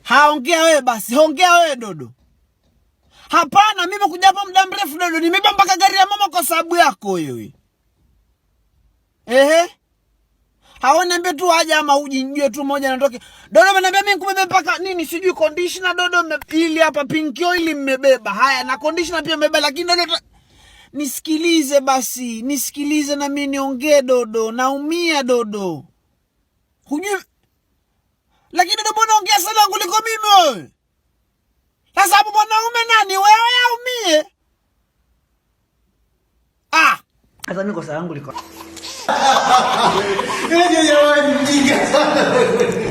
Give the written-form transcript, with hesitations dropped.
Haongea wewe basi, ongea wewe Dodo. Hapana, mimi kuja hapa muda mrefu Dodo, nimebeba mpaka gari ya mama kwa sababu yako wewe. Haoniambia tu aje ama uji njue tu moja natoke. Dodo ameniambia mimi kubeba mpaka nini sijui conditioner Dodo ili hapa pink oil mmebeba. Haya na conditioner pia mmebeba lakini Dodo nisikilize basi, nisikilize na mimi niongee Dodo, naumia Dodo. Hujui lakini Dodo mbona ongea sana kuliko mimi wewe? Sasa hapo mwanaume nani wewe aumie? Sasa mimi kosa langu liko. Yeye jamani mjinga sana.